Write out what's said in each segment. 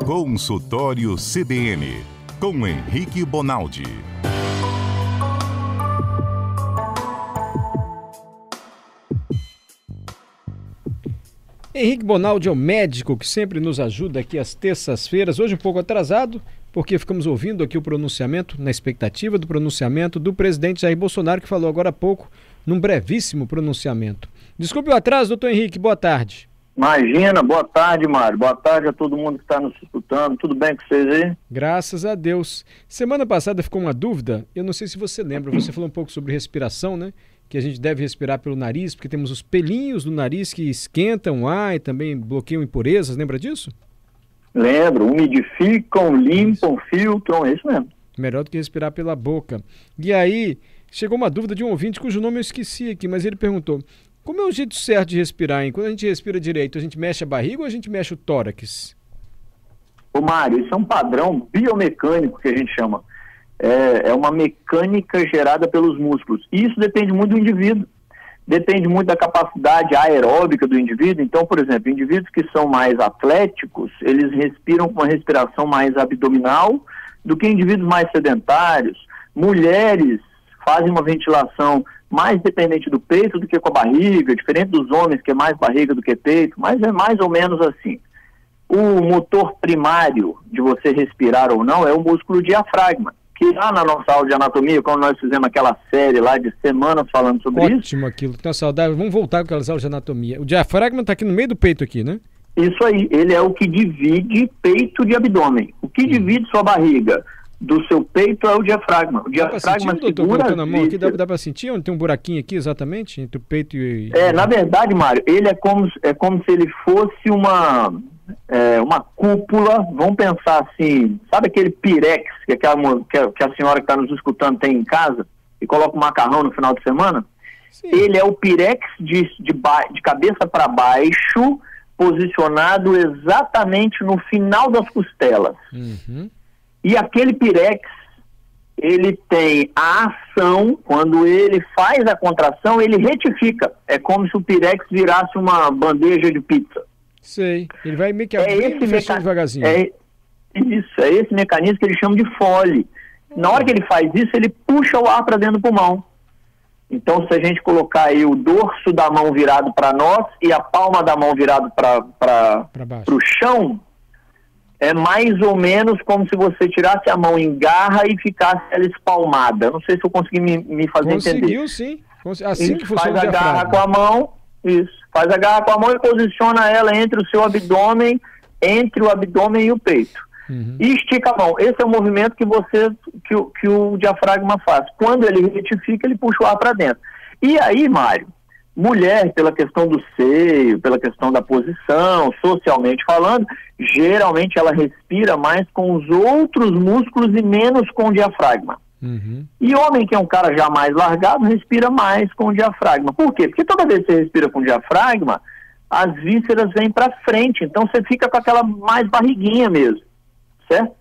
Consultório CBN, com Henrique Bonaldi. Henrique Bonaldi é o médico que sempre nos ajuda aqui às terças-feiras, hoje um pouco atrasado, porque ficamos ouvindo aqui o pronunciamento, na expectativa do pronunciamento do presidente Jair Bolsonaro, que falou agora há pouco, num brevíssimo pronunciamento. Desculpe o atraso, doutor Henrique, boa tarde. Imagina, boa tarde, Mário. Boa tarde a todo mundo que está nos escutando. Tudo bem com vocês aí? Graças a Deus. Semana passada ficou uma dúvida, eu não sei se você lembra, você falou um pouco sobre respiração, né? Que a gente deve respirar pelo nariz, porque temos os pelinhos do nariz que esquentam o ar e também bloqueiam impurezas, lembra disso? Lembro, umidificam, limpam, filtram, é isso mesmo. Melhor do que respirar pela boca. E aí, chegou uma dúvida de um ouvinte cujo nome eu esqueci aqui, mas ele perguntou, como é o jeito certo de respirar, hein? Quando a gente respira direito, a gente mexe a barriga ou a gente mexe o tórax? Ô Mário, isso é um padrão biomecânico que a gente chama. É uma mecânica gerada pelos músculos. E isso depende muito do indivíduo. Depende muito da capacidade aeróbica do indivíduo. Então, por exemplo, indivíduos que são mais atléticos, eles respiram com uma respiração mais abdominal do que indivíduos mais sedentários. Mulheres fazem uma ventilação mais dependente do peito do que com a barriga, diferente dos homens, que é mais barriga do que peito, mas é mais ou menos assim. O motor primário de você respirar ou não é o músculo diafragma, que lá na nossa aula de anatomia, quando nós fizemos aquela série lá de semanas falando sobre isso... Ótimo aquilo, que tá saudável. Vamos voltar com aquelas aulas de anatomia. O diafragma está aqui no meio do peito aqui, né? Isso aí, ele é o que divide peito de abdômen. O que divide sua barriga do seu peito é o diafragma. O diafragma segura na mão aqui, dá para sentir onde tem um buraquinho aqui exatamente, entre o peito e... Na verdade, Mário, ele é como se ele fosse uma cúpula, vamos pensar assim, sabe aquele pirex que a senhora que está nos escutando tem em casa e coloca um macarrão no final de semana? Sim. Ele é o pirex de cabeça para baixo, posicionado exatamente no final das costelas. Uhum. E aquele pirex, ele tem a ação, quando ele faz a contração, ele retifica. É como se o pirex virasse uma bandeja de pizza. Sei, ele vai meio que abrindo e fechando devagarzinho. É esse mecanismo que ele chama de Foley. Na hora que ele faz isso, ele puxa o ar para dentro do pulmão. Então, se a gente colocar aí o dorso da mão virado para nós e a palma da mão virado para o chão, é mais ou menos como se você tirasse a mão em garra e ficasse ela espalmada. Não sei se eu consegui me fazer entender. Conseguiu, sim. Assim que funciona o diafragma. Faz a garra com a mão, faz a garra com a mão e posiciona ela entre o seu abdômen, entre o abdômen e o peito. Uhum. E estica a mão. Esse é o movimento que o diafragma faz. Quando ele retifica, ele puxa o ar para dentro. E aí, Mário, mulher, pela questão do seio, pela questão da posição, socialmente falando, geralmente ela respira mais com os outros músculos e menos com o diafragma. Uhum. E homem, que é um cara já mais largado, respira mais com o diafragma. Por quê? Porque toda vez que você respira com o diafragma, as vísceras vêm para frente, então você fica com aquela mais barriguinha mesmo, certo?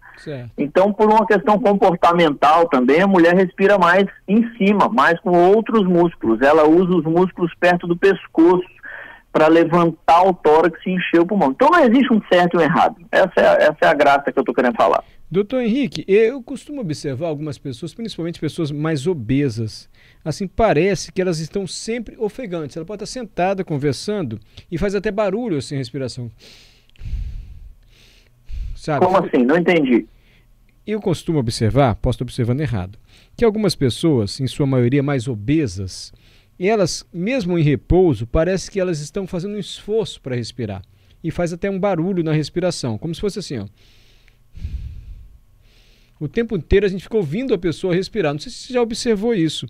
Então, por uma questão comportamental também, a mulher respira mais em cima, mais com outros músculos. Ela usa os músculos perto do pescoço para levantar o tórax e encher o pulmão. Então não existe um certo e um errado. Essa é a graça que eu estou querendo falar. Doutor Henrique, eu costumo observar algumas pessoas, principalmente pessoas mais obesas, assim, parece que elas estão sempre ofegantes. Ela pode estar sentada, conversando, e faz até barulho assim, respiração. Sabe? Como assim? Não entendi. Eu costumo observar, posso estar observando errado, que algumas pessoas, em sua maioria mais obesas, elas, mesmo em repouso, parece que elas estão fazendo um esforço para respirar. E faz até um barulho na respiração, como se fosse assim, ó. O tempo inteiro a gente fica ouvindo a pessoa respirar. Não sei se você já observou isso.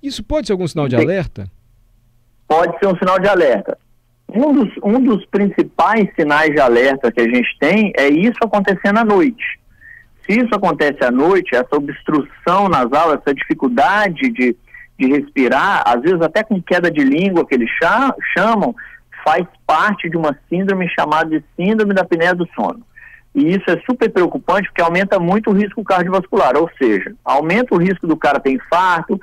Isso pode ser algum sinal de alerta? Pode ser um sinal de alerta. Um dos principais sinais de alerta que a gente tem é isso acontecendo à noite. Se isso acontece à noite, essa obstrução nasal, essa dificuldade de respirar, às vezes até com queda de língua que eles chamam, faz parte de uma síndrome chamada de síndrome da apneia do sono. E isso é super preocupante porque aumenta muito o risco cardiovascular, ou seja, aumenta o risco do cara ter infarto,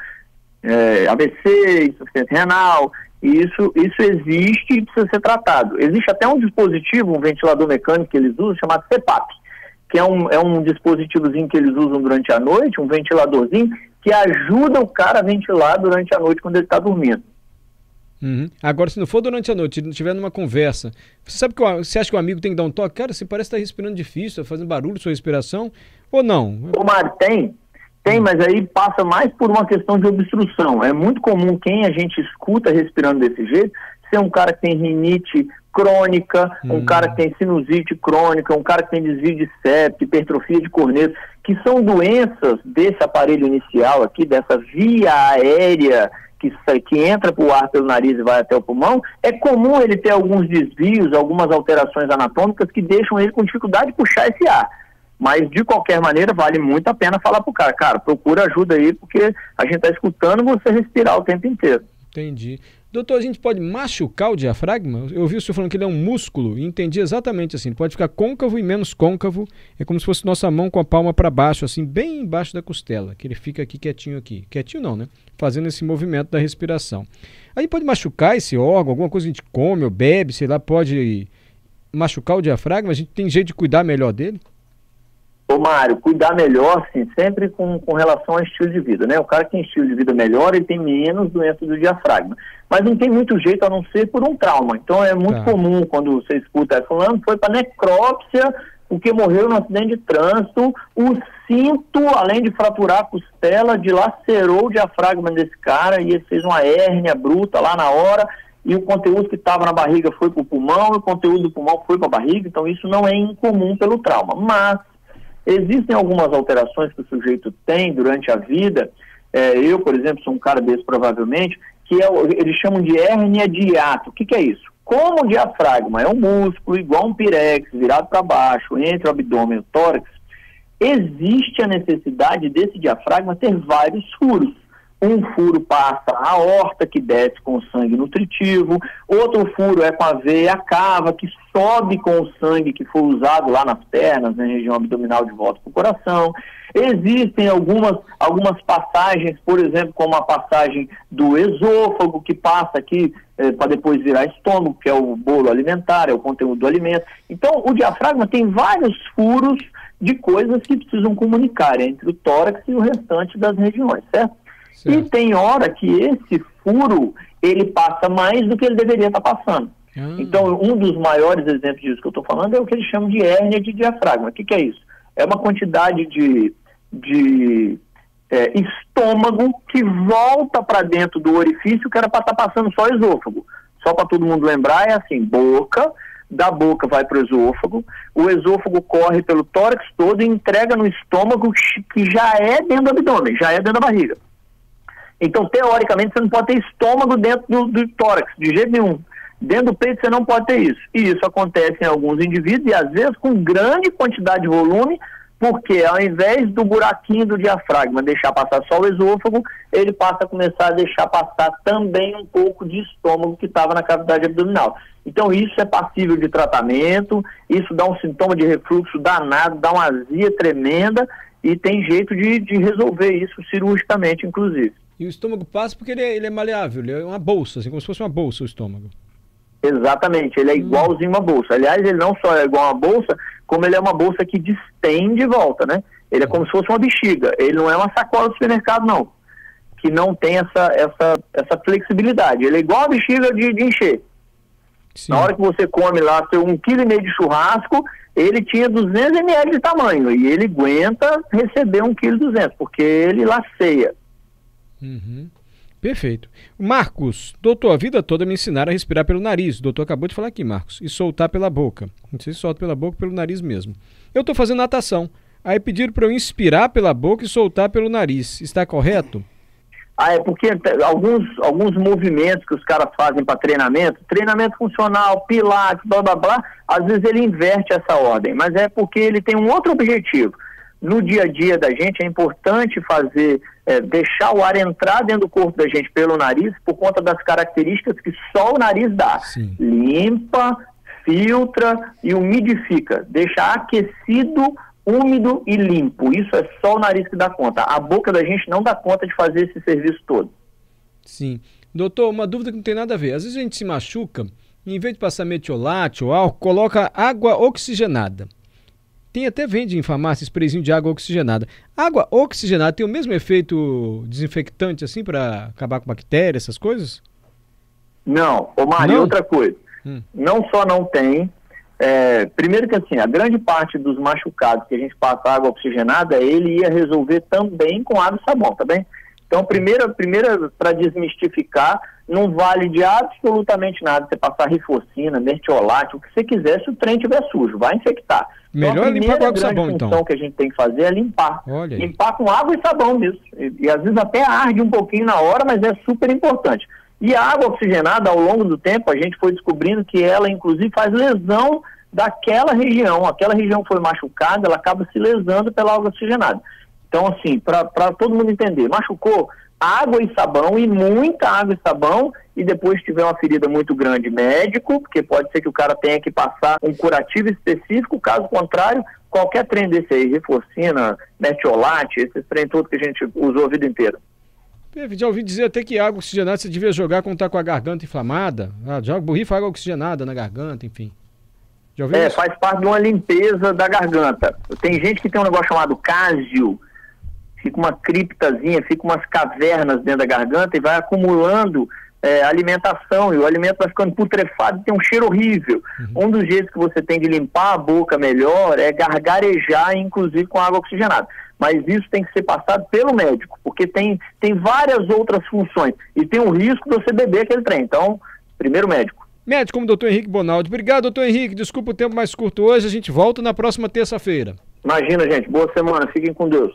AVC, insuficiência renal, e isso existe e precisa ser tratado. Existe até um dispositivo, um ventilador mecânico que eles usam, chamado CPAP. que é um dispositivozinho que eles usam durante a noite, um ventiladorzinho, que ajuda o cara a ventilar durante a noite quando ele está dormindo. Uhum. Agora, se não for durante a noite, se não estiver numa conversa, você sabe que você acha que o amigo tem que dar um toque? Cara, você parece estar respirando difícil, tá fazendo barulho sua respiração, ou não? Ô, Mário, tem, mas aí passa mais por uma questão de obstrução. É muito comum quem a gente escuta respirando desse jeito ser um cara que tem rinite crônica, um cara que tem sinusite crônica, um cara que tem desvio de septo, hipertrofia de corneto, que são doenças desse aparelho inicial aqui, dessa via aérea que entra para o ar pelo nariz e vai até o pulmão. É comum ele ter alguns desvios, algumas alterações anatômicas que deixam ele com dificuldade de puxar esse ar. Mas, de qualquer maneira, vale muito a pena falar para o cara, procura ajuda aí, porque a gente está escutando você respirar o tempo inteiro. Entendi. Doutor, a gente pode machucar o diafragma? Eu ouvi o senhor falando que ele é um músculo e entendi exatamente assim. Pode ficar côncavo e menos côncavo. É como se fosse nossa mão com a palma para baixo, assim, bem embaixo da costela, que ele fica aqui quietinho aqui. Quietinho não, né? Fazendo esse movimento da respiração. A gente pode machucar esse órgão, alguma coisa que a gente come ou bebe, sei lá, pode machucar o diafragma? A gente tem jeito de cuidar melhor dele? Ô Mário, cuidar melhor, sim, sempre com relação ao estilo de vida, né? O cara que tem estilo de vida melhor, ele tem menos doença do diafragma. Mas não tem muito jeito a não ser por um trauma. Então é muito comum quando você escuta fulano foi para necrópsia porque morreu num acidente de trânsito, o cinto, além de fraturar a costela, dilacerou o diafragma desse cara e ele fez uma hérnia bruta lá na hora e o conteúdo que estava na barriga foi para o pulmão e o conteúdo do pulmão foi para a barriga. Então isso não é incomum pelo trauma. Mas existem algumas alterações que o sujeito tem durante a vida. Eu, por exemplo, sou um cara desse provavelmente, que eles chamam de hérnia de hiato. O que é isso? Como o diafragma é um músculo igual um pirex, virado para baixo, entre o abdômen e o tórax, existe a necessidade desse diafragma ter vários furos. Um furo passa a aorta, que desce com o sangue nutritivo, outro furo é com a veia cava, que sobe com o sangue que foi usado lá nas pernas, na região abdominal de volta para o coração. Existem algumas passagens, por exemplo, como a passagem do esôfago, que passa aqui para depois virar estômago, que é o bolo alimentar, é o conteúdo do alimento. Então, o diafragma tem vários furos de coisas que precisam comunicar entre o tórax e o restante das regiões, certo? E tem hora que esse furo, ele passa mais do que ele deveria estar passando. Então, um dos maiores exemplos disso que eu estou falando é o que eles chamam de hérnia de diafragma. O que é isso? É uma quantidade de estômago que volta para dentro do orifício que era para estar passando só esôfago. Só para todo mundo lembrar, é assim, boca, da boca vai para o esôfago corre pelo tórax todo e entrega no estômago que já é dentro do abdômen, já é dentro da barriga. Então, teoricamente, você não pode ter estômago dentro do tórax, de jeito nenhum. Dentro do peito, você não pode ter isso. E isso acontece em alguns indivíduos, e às vezes com grande quantidade de volume, porque ao invés do buraquinho do diafragma deixar passar só o esôfago, ele passa a começar a deixar passar também um pouco de estômago que estava na cavidade abdominal. Então, isso é passível de tratamento, isso dá um sintoma de refluxo danado, dá uma azia tremenda, e tem jeito de resolver isso cirurgicamente, inclusive. E o estômago passa porque ele é maleável, ele é uma bolsa, assim como se fosse uma bolsa o estômago. Exatamente, ele é igualzinho uma bolsa. Aliás, ele não só é igual a uma bolsa, como ele é uma bolsa que distende de volta, né? Ele é como se fosse uma bexiga, ele não é uma sacola do supermercado, não. Que não tem essa flexibilidade. Ele é igual a bexiga de encher. Sim. Na hora que você come lá seu 1,5 kg de churrasco, ele tinha 200 ml de tamanho, e ele aguenta receber 1,2 kg, porque ele laceia. Uhum. Perfeito. Marcos, doutor, a vida toda me ensinaram a respirar pelo nariz. O doutor acabou de falar aqui, Marcos. E soltar pela boca. Não sei se solta pela boca ou pelo nariz mesmo. Eu estou fazendo natação. Aí pediram para eu inspirar pela boca e soltar pelo nariz. Está correto? É porque alguns movimentos que os caras fazem para treinamento funcional, pilates, blá blá blá, às vezes ele inverte essa ordem, mas é porque ele tem um outro objetivo. No dia a dia da gente é importante deixar o ar entrar dentro do corpo da gente pelo nariz por conta das características que só o nariz dá. Sim. Limpa, filtra e umidifica. Deixa aquecido, úmido e limpo. Isso é só o nariz que dá conta. A boca da gente não dá conta de fazer esse serviço todo. Sim. Doutor, uma dúvida que não tem nada a ver. Às vezes a gente se machuca, e em vez de passar metiolate ou álcool, coloca água oxigenada. Tem até vende em farmácia sprayzinho de água oxigenada. Água oxigenada tem o mesmo efeito desinfectante assim para acabar com bactérias, essas coisas? Não, ô Mário, outra coisa. Não só não tem. Primeiro que assim, a grande parte dos machucados que a gente passa água oxigenada, ele ia resolver também com água e sabão, tá bem? Então, primeiro para desmistificar, não vale de absolutamente nada você passar rifocina, mertiolate, o que você quiser, se o trem estiver sujo, vai infectar. Melhor então, limpar com água e sabão, então. A função que a gente tem que fazer é limpar. Olha aí. Limpar com água e sabão mesmo. E às vezes até arde um pouquinho na hora, mas é super importante. E a água oxigenada, ao longo do tempo, a gente foi descobrindo que ela, inclusive, faz lesão daquela região. Aquela região foi machucada, ela acaba se lesando pela água oxigenada. Então, assim, para todo mundo entender, machucou, água e sabão, e muita água e sabão, e depois tiver uma ferida muito grande, médico, porque pode ser que o cara tenha que passar um curativo específico, caso contrário, qualquer trem desse aí, rifocina, mertiolate, esses trem todos que a gente usou a vida inteira. Já ouvi dizer até que água oxigenada você devia jogar quando tá com a garganta inflamada. Borrifa água oxigenada na garganta, enfim. Já ouviu isso? Faz parte de uma limpeza da garganta. Tem gente que tem um negócio chamado cásio, fica uma criptazinha, fica umas cavernas dentro da garganta e vai acumulando alimentação, e o alimento vai ficando putrefado e tem um cheiro horrível. Um dos jeitos que você tem de limpar a boca melhor é gargarejar, inclusive com água oxigenada. Mas isso tem que ser passado pelo médico, porque tem várias outras funções, e tem o risco de você beber aquele trem. Então, primeiro médico. Médico como o Dr. Henrique Bonaldi. Obrigado, doutor Henrique. Desculpa o tempo mais curto hoje, a gente volta na próxima terça-feira. Imagina, gente. Boa semana. Fiquem com Deus.